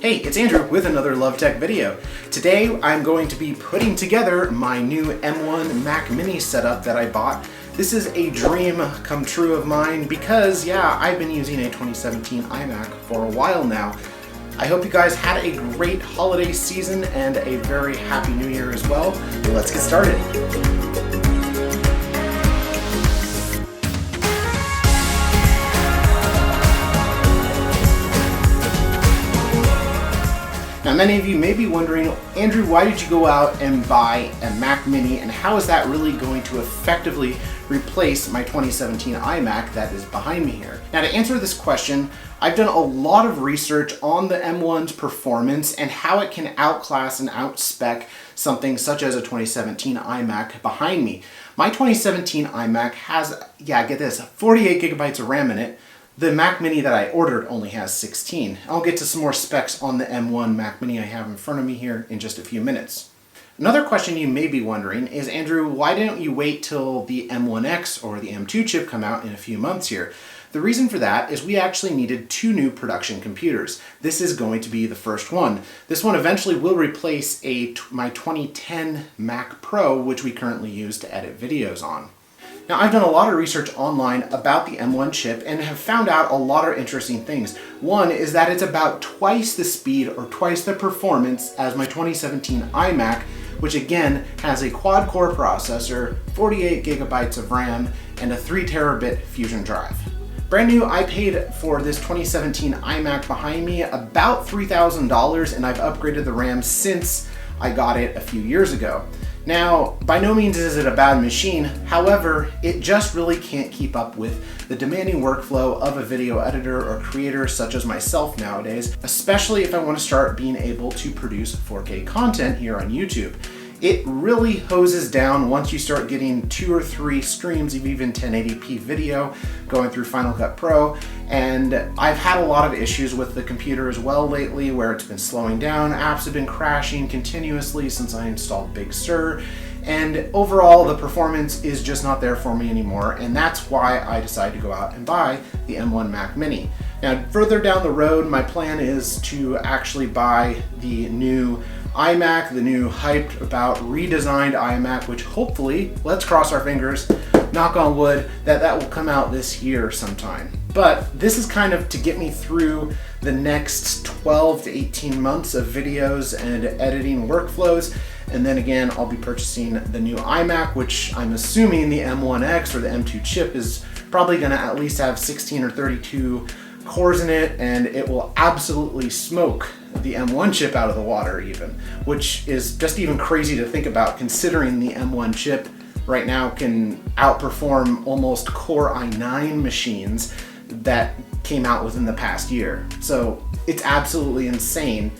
Hey, it's Andrew with another Love Tech video. Today I'm going to be putting together my new M1 Mac Mini setup that I bought. This is a dream come true of mine because, yeah, I've been using a 2017 iMac for a while now. I hope you guys had a great holiday season and a very happy new year as well. Let's get started. Now, many of you may be wondering, Andrew, why did you go out and buy a Mac Mini, and how is that really going to effectively replace my 2017 iMac that is behind me here? Now, to answer this question, I've done a lot of research on the M1's performance and how it can outclass and outspec something such as a 2017 iMac behind me. My 2017 iMac has, get this, 48 gigabytes of RAM in it. The Mac Mini that I ordered only has 16. I'll get to some more specs on the M1 Mac Mini I have in front of me here in just a few minutes. Another question you may be wondering is, Andrew, why didn't you wait till the M1X or the M2 chip come out in a few months here? The reason for that is we actually needed two new production computers. This is going to be the first one. This one eventually will replace my 2010 Mac Pro, which we currently use to edit videos on. Now, I've done a lot of research online about the M1 chip and have found out a lot of interesting things. One is that it's about twice the speed or twice the performance as my 2017 iMac, which again has a quad-core processor, 48 gigabytes of RAM, and a 3 terabit Fusion drive. Brand new, I paid for this 2017 iMac behind me about $3,000, and I've upgraded the RAM since I got it a few years ago. Now, by no means is it a bad machine, however, it just really can't keep up with the demanding workflow of a video editor or creator such as myself nowadays, especially if I want to start being able to produce 4K content here on YouTube. It really hoses down once you start getting 2 or 3 streams of even 1080p video going through Final Cut Pro, and I've had a lot of issues with the computer as well lately where it's been slowing down. Apps have been crashing continuously since I installed Big Sur, and overall the performance is just not there for me anymore, and that's why I decided to go out and buy the M1 Mac Mini. Now, further down the road, my plan is to actually buy the new iMac, the new hyped about redesigned iMac, which hopefully, let's cross our fingers, knock on wood, that will come out this year sometime. But this is kind of to get me through the next 12 to 18 months of videos and editing workflows. And then again, I'll be purchasing the new iMac, which I'm assuming the M1X or the M2 chip is probably gonna at least have 16 or 32 cores in it, and it will absolutely smoke the M1 chip out of the water even, which is just even crazy to think about considering the M1 chip right now can outperform almost Core i9 machines that came out within the past year. So it's absolutely insane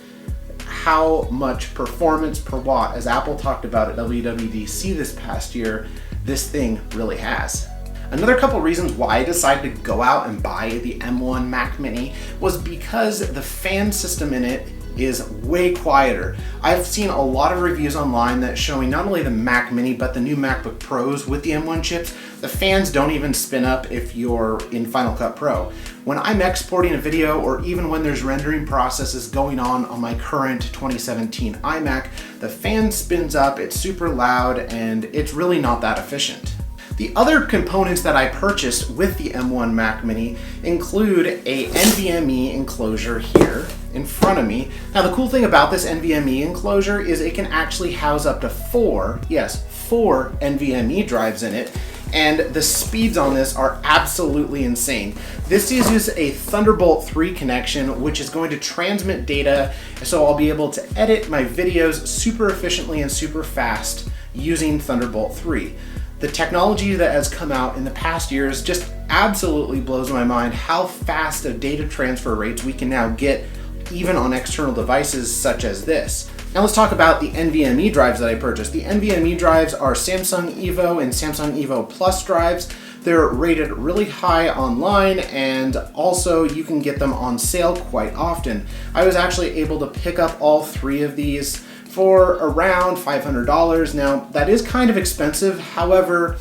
how much performance per watt, as Apple talked about at WWDC this past year, this thing really has. Another couple reasons why I decided to go out and buy the M1 Mac Mini was because the fan system in it is way quieter. I've seen a lot of reviews online that showing not only the Mac Mini but the new MacBook Pros with the M1 chips, the fans don't even spin up if you're in Final Cut Pro. When I'm exporting a video or even when there's rendering processes going on my current 2017 iMac, the fan spins up, it's super loud, and it's really not that efficient. The other components that I purchased with the M1 Mac Mini include a NVMe enclosure here in front of me. Now, the cool thing about this NVMe enclosure is it can actually house up to 4 NVMe drives in it, and the speeds on this are absolutely insane. This uses a Thunderbolt 3 connection, which is going to transmit data, so I'll be able to edit my videos super efficiently and super fast using Thunderbolt 3. The technology that has come out in the past years just absolutely blows my mind how fast of data transfer rates we can now get even on external devices such as this. Now let's talk about the NVMe drives that I purchased. The NVMe drives are Samsung EVO and Samsung EVO Plus drives. They're rated really high online, and also you can get them on sale quite often. I was actually able to pick up all 3 of these for around $500. Now, that is kind of expensive. However,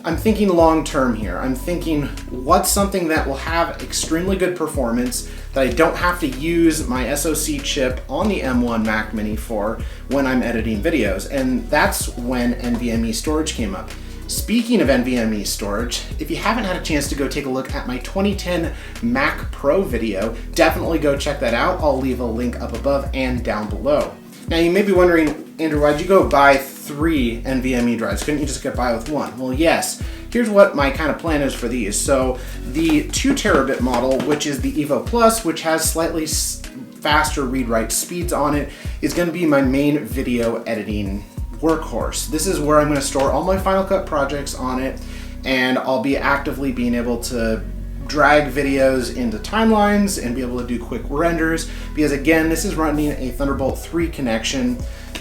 I'm thinking long term here. I'm thinking what's something that will have extremely good performance that I don't have to use my SoC chip on the M1 Mac Mini for when I'm editing videos, and that's when NVMe storage came up. Speaking of NVMe storage, if you haven't had a chance to go take a look at my 2010 Mac Pro video, definitely go check that out. I'll leave a link up above and down below. Now you may be wondering, Andrew, why'd you go buy 3 NVMe drives? Couldn't you just get by with one? Well, yes. Here's what my kind of plan is for these. So the 2 terabit model, which is the EVO Plus, which has slightly faster read-write speeds on it, is going to be my main video editing workhorse. This is where I'm going to store all my Final Cut projects on it, and I'll be actively being able to drag videos into timelines and be able to do quick renders, because again, this is running a Thunderbolt 3 connection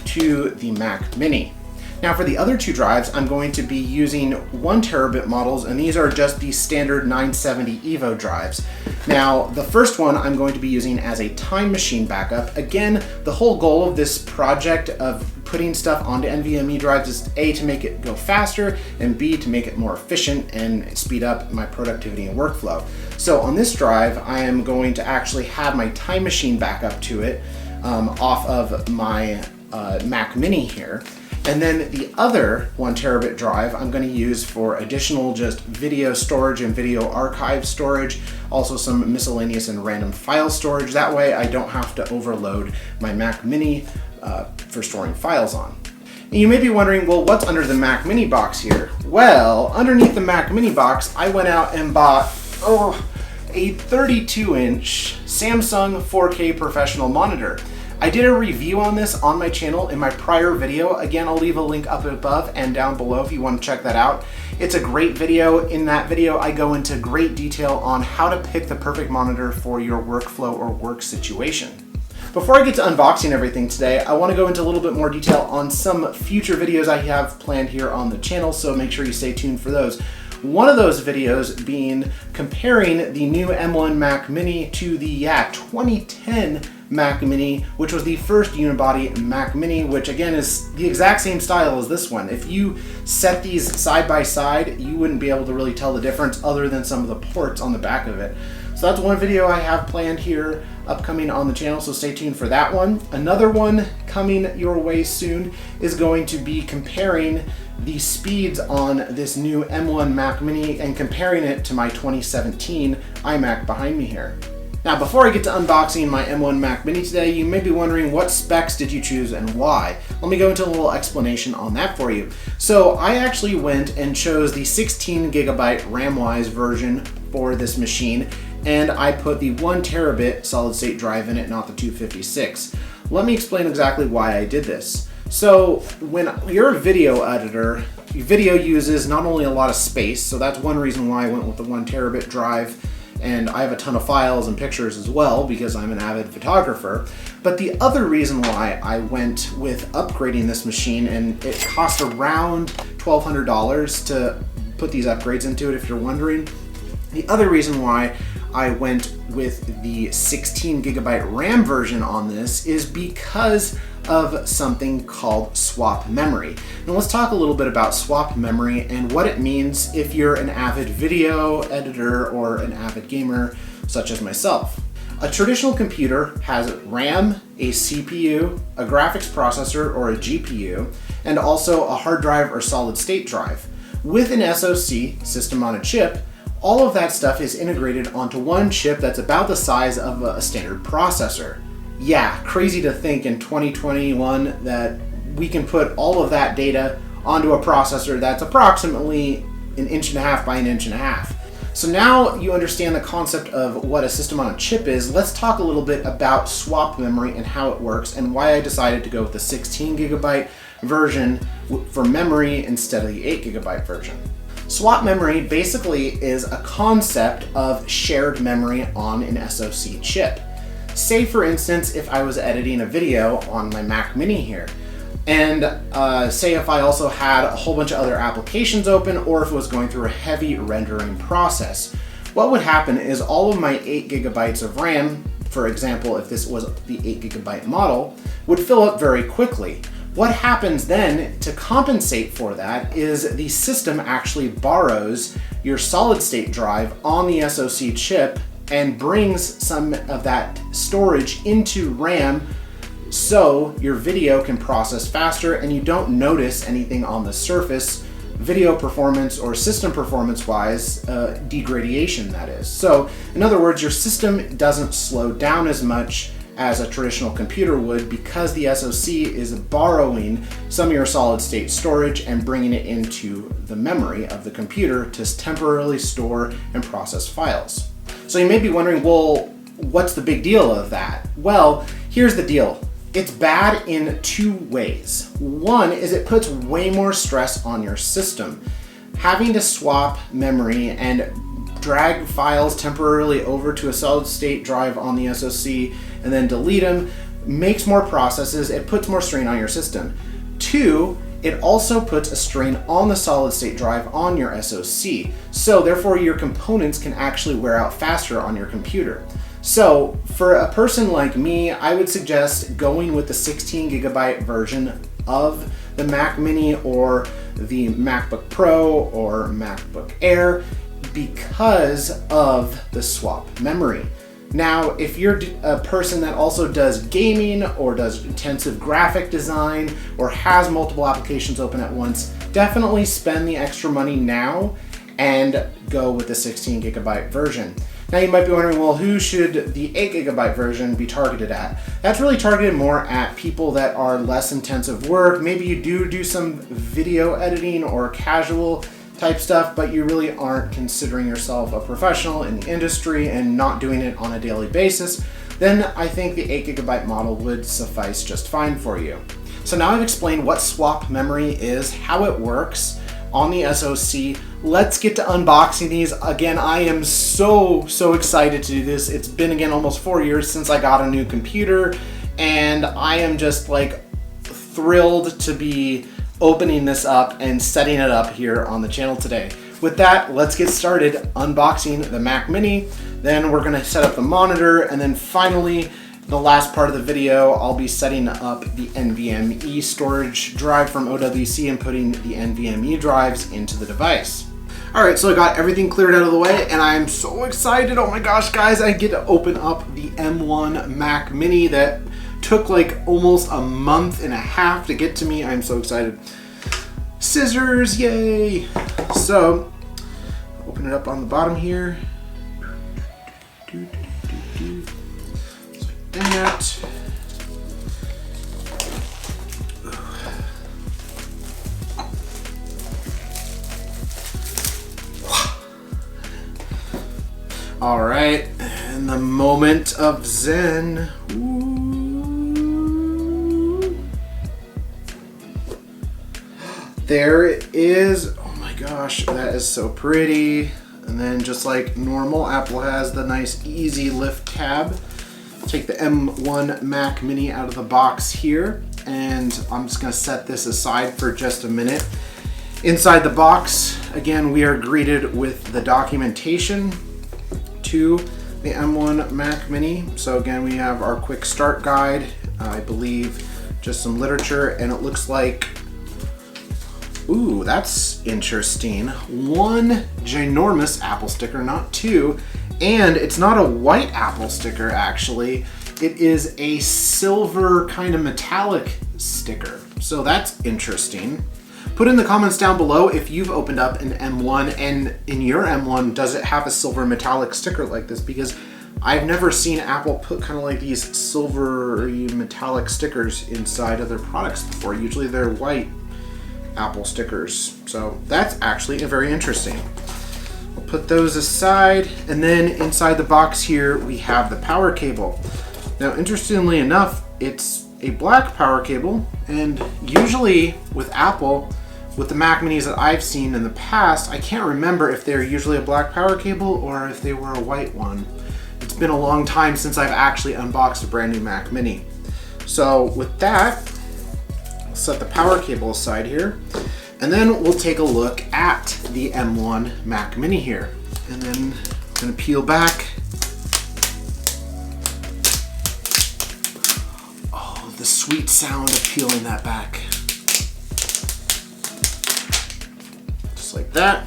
to the Mac Mini. Now for the other 2 drives, I'm going to be using 1 terabit models, and these are just the standard 970 EVO drives. Now the first one I'm going to be using as a time machine backup. Again, the whole goal of this project of putting stuff onto NVMe drives is A, to make it go faster, and B, to make it more efficient and speed up my productivity and workflow. So on this drive, I am going to actually have my time machine backup to it off of my Mac Mini here. And then the other 1 terabit drive I'm going to use for additional just video storage and video archive storage, also some miscellaneous and random file storage. That way I don't have to overload my Mac Mini for storing files on. And you may be wondering, well, what's under the Mac Mini box here? Well, underneath the Mac Mini box, I went out and bought a 32-inch Samsung 4K professional monitor. I did a review on this on my channel in my prior video. Again, I'll leave a link up above and down below if you want to check that out. It's a great video. In that video, I go into great detail on how to pick the perfect monitor for your workflow or work situation. Before I get to unboxing everything today, I want to go into a little bit more detail on some future videos I have planned here on the channel, so make sure you stay tuned for those. One of those videos being comparing the new M1 Mac Mini to the 2010 Mac Mini, which was the first unibody Mac Mini, which again is the exact same style as this one. If you set these side by side, you wouldn't be able to really tell the difference other than some of the ports on the back of it. So that's one video I have planned here upcoming on the channel, so stay tuned for that one. Another one coming your way soon is going to be comparing the speeds on this new M1 Mac Mini and comparing it to my 2017 iMac behind me here. Now, before I get to unboxing my M1 Mac Mini today, you may be wondering, what specs did you choose and why? Let me go into a little explanation on that for you. So I actually went and chose the 16 gigabyte RAM-wise version for this machine, and I put the 1 terabit solid state drive in it, not the 256. Let me explain exactly why I did this. So when you're a video editor, video uses not only a lot of space, so that's one reason why I went with the 1 terabit drive, and I have a ton of files and pictures as well because I'm an avid photographer. But the other reason why I went with upgrading this machine, and it cost around $1,200 to put these upgrades into it if you're wondering. The other reason why I went with the 16 gigabyte RAM version on this is because of something called swap memory. And let's talk a little bit about swap memory and what it means if you're an avid video editor or an avid gamer such as myself. A traditional computer has RAM, a CPU, a graphics processor or a GPU, and also a hard drive or solid state drive. With an SoC, system on a chip, all of that stuff is integrated onto one chip that's about the size of a standard processor. Yeah, crazy to think in 2021 that we can put all of that data onto a processor that's approximately 1.5 inches by 1.5 inches. So now you understand the concept of what a system on a chip is. Let's talk a little bit about swap memory and how it works and why I decided to go with the 16 gigabyte version for memory instead of the 8 gigabyte version. Swap memory basically is a concept of shared memory on an SoC chip. Say for instance, if I was editing a video on my Mac Mini here, and say if I also had a whole bunch of other applications open, or if it was going through a heavy rendering process, what would happen is all of my 8 gigabytes of RAM, for example, if this was the 8 gigabyte model, would fill up very quickly. What happens then to compensate for that is the system actually borrows your solid state drive on the SoC chip and brings some of that storage into RAM so your video can process faster and you don't notice anything on the surface, video performance or system performance wise, degradation that is. So in other words, your system doesn't slow down as much as a traditional computer would because the SoC is borrowing some of your solid state storage and bringing it into the memory of the computer to temporarily store and process files. So you may be wondering, well, what's the big deal of that? Well, here's the deal. It's bad in two ways. One is it puts way more stress on your system. Having to swap memory and drag files temporarily over to a solid state drive on the SoC and then delete them makes more processes, it puts more strain on your system. Two, it also puts a strain on the solid state drive on your SoC. So therefore your components can actually wear out faster on your computer. So for a person like me, I would suggest going with the 16 gigabyte version of the Mac Mini or the MacBook Pro or MacBook Air because of the swap memory. Now, if you're a person that also does gaming or does intensive graphic design or has multiple applications open at once, definitely spend the extra money now and go with the 16 gigabyte version. Now you might be wondering, well, who should the 8 gigabyte version be targeted at? That's really targeted more at people that are less intensive work. Maybe you do some video editing or casual type stuff, but you really aren't considering yourself a professional in the industry and not doing it on a daily basis. Then I think the 8 gigabyte model would suffice just fine for you. So now I've explained what swap memory is, how it works on the SoC. Let's get to unboxing these. Again, I am so excited to do this. It's been again almost 4 years since I got a new computer, and I am just like thrilled to be opening this up and setting it up here on the channel today. With that, let's get started unboxing the Mac Mini. Then we're gonna set up the monitor, and then finally, the last part of the video, I'll be setting up the NVMe storage drive from OWC and putting the NVMe drives into the device. All right, so I got everything cleared out of the way and I'm so excited. Oh my gosh, guys, I get to open up the M1 Mac Mini that took like almost a month and a half to get to me. I'm so excited. Scissors, yay. So, open it up on the bottom here. That. All right, and the moment of zen. Ooh. There it is. Oh my gosh, that is so pretty. And then just like normal, Apple has the nice easy lift tab. Take the M1 Mac Mini out of the box here, and I'm just gonna set this aside for just a minute. Inside the box, again, we are greeted with the documentation to the M1 Mac Mini. So again, we have our quick start guide, I believe just some literature, and it looks like, ooh, that's interesting. One ginormous Apple sticker, not two. And it's not a white Apple sticker, actually. It is a silver kind of metallic sticker. So that's interesting. Put in the comments down below if you've opened up an M1 and in your M1, does it have a silver metallic sticker like this? Because I've never seen Apple put kind of like these silvery metallic stickers inside of their products before. Usually they're white Apple stickers. So that's actually very interesting. We'll put those aside, and then inside the box here we have the power cable. Now interestingly enough, it's a black power cable, and usually with Apple, with the Mac Minis that I've seen in the past, I can't remember if they're usually a black power cable or if they were a white one. It's been a long time since I've actually unboxed a brand new Mac Mini. So with that, I'll set the power cable aside here. And then we'll take a look at the M1 Mac Mini here. And then I'm gonna peel back. Oh, the sweet sound of peeling that back. Just like that.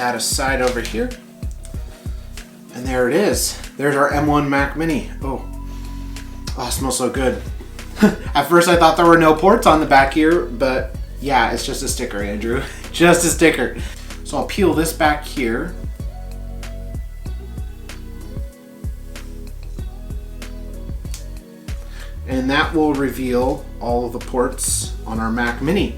that aside over here. And there it is. There's our M1 Mac Mini. Oh, it smells so good. At first I thought there were no ports on the back here, but yeah, it's just a sticker, Andrew. Just a sticker. So I'll peel this back here. And that will reveal all of the ports on our Mac Mini.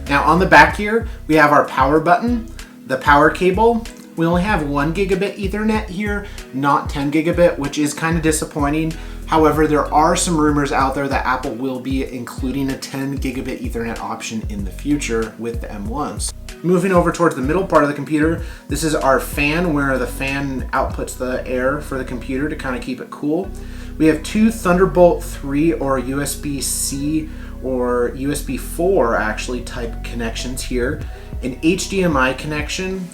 Now on the back here, we have our power button, the power cable. We only have 1 gigabit Ethernet here, not 10 gigabit, which is kind of disappointing. However, there are some rumors out there that Apple will be including a 10 gigabit Ethernet option in the future with the M1s. Moving over towards the middle part of the computer, this is our fan, where the fan outputs the air for the computer to kind of keep it cool. We have 2 Thunderbolt 3 or USB-C or USB 4 actually type connections here, an HDMI connection,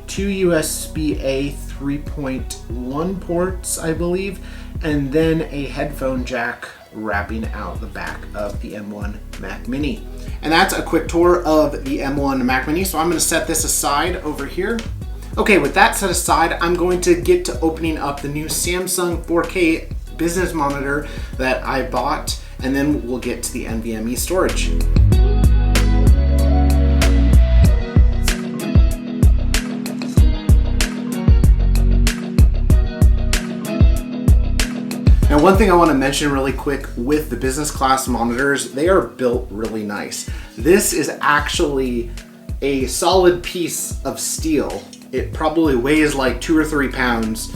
2 USB-A 3.1 ports, I believe, and then a headphone jack wrapping out the back of the M1 Mac Mini. And that's a quick tour of the M1 Mac Mini, so I'm going to set this aside over here. Okay, with that set aside, I'm going to get to opening up the new Samsung 4K business monitor that I bought, and then we'll get to the NVMe storage. Now, one thing I want to mention really quick with the business class monitors, they are built really nice. This is actually a solid piece of steel. It probably weighs like 2 or 3 pounds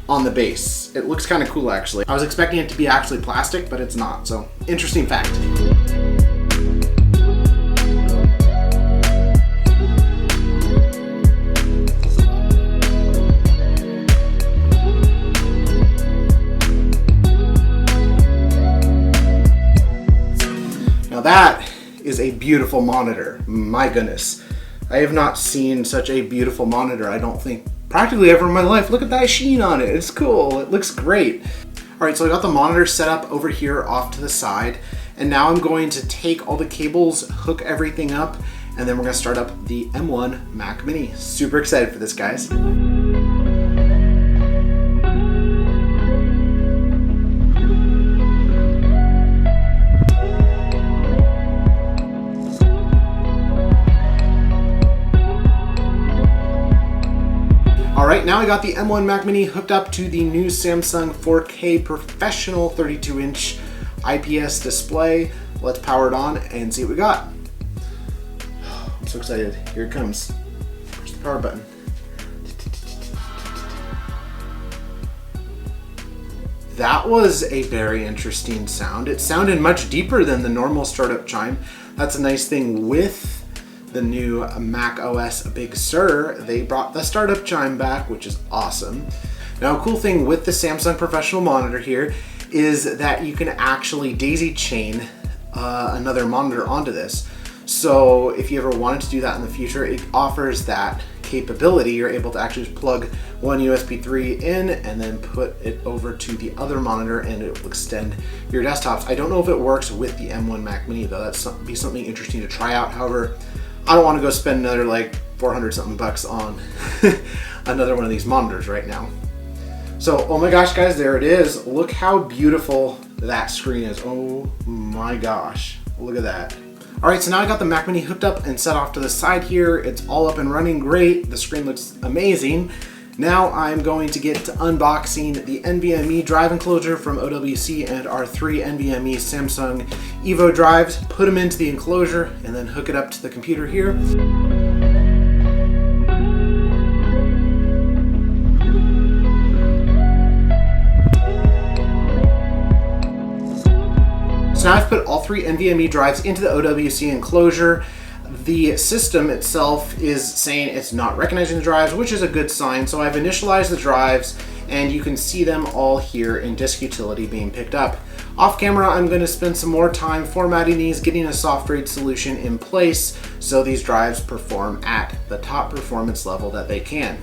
on the base. It looks kind of cool actually. I was expecting it to be actually plastic, but it's not, so interesting fact. Now that is a beautiful monitor, my goodness. I have not seen such a beautiful monitor, I don't think, practically ever in my life. Look at that sheen on it, it's cool, it looks great. All right, so I got the monitor set up over here off to the side, and now I'm going to take all the cables, hook everything up, and then we're gonna start up the M1 Mac Mini. Super excited for this, guys. Alright, now I got the M1 Mac Mini hooked up to the new Samsung 4K Professional 32-inch IPS display. Let's power it on and see what we got. I'm so excited. Here it comes. Push the power button. That was a very interesting sound. It sounded much deeper than the normal startup chime. That's a nice thing with the new Mac OS Big Sur. They brought the startup chime back, which is awesome. Now, a cool thing with the Samsung Professional monitor here is that you can actually daisy chain another monitor onto this. So if you ever wanted to do that in the future, it offers that capability. You're able to actually just plug one USB 3 in and then put it over to the other monitor and it will extend your desktops. I don't know if it works with the M1 Mac Mini though. That's be something interesting to try out. However, I don't want to go spend another like 400 something bucks on another one of these monitors right now. So, oh my gosh guys, there it is. Look how beautiful that screen is. Oh my gosh, look at that. All right, so now I got the Mac Mini hooked up and set off to the side here. It's all up and running great. The screen looks amazing. Now I'm going to get to unboxing the NVMe drive enclosure from OWC and our 3 NVMe Samsung EVO drives, put them into the enclosure, and then hook it up to the computer here. So now I've put all 3 NVMe drives into the OWC enclosure. The system itself is saying it's not recognizing the drives, which is a good sign. So I've initialized the drives and you can see them all here in disk utility being picked up. Off camera, I'm going to spend some more time formatting these, getting a soft read solution in place so these drives perform at the top performance level that they can.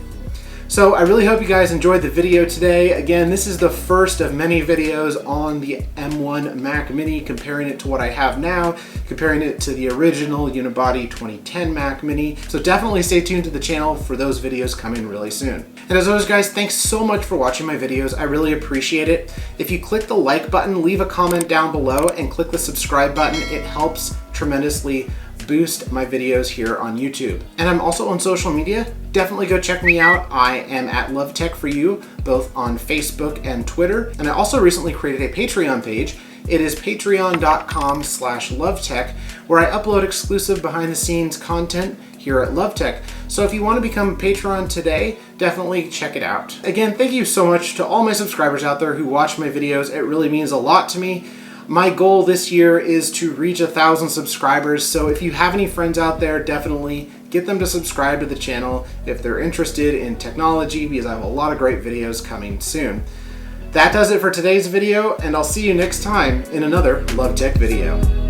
So I really hope you guys enjoyed the video today. Again, this is the first of many videos on the M1 Mac Mini, comparing it to what I have now, comparing it to the original unibody 2010 Mac Mini. So definitely stay tuned to the channel for those videos coming really soon. And as always guys, thanks so much for watching my videos. I really appreciate it. If you click the like button, leave a comment down below and click the subscribe button. It helps tremendously boost my videos here on YouTube. And I'm also on social media. Definitely go check me out. I am at LoveTech4You, both on Facebook and Twitter. And I also recently created a Patreon page. It is patreon.com/lovetech, where I upload exclusive behind the scenes content here at LoveTech. So if you want to become a patron today, definitely check it out. Again, thank you so much to all my subscribers out there who watch my videos. It really means a lot to me. My goal this year is to reach 1,000 subscribers, so if you have any friends out there, definitely get them to subscribe to the channel if they're interested in technology, because I have a lot of great videos coming soon. That does it for today's video, and I'll see you next time in another LoveTech video.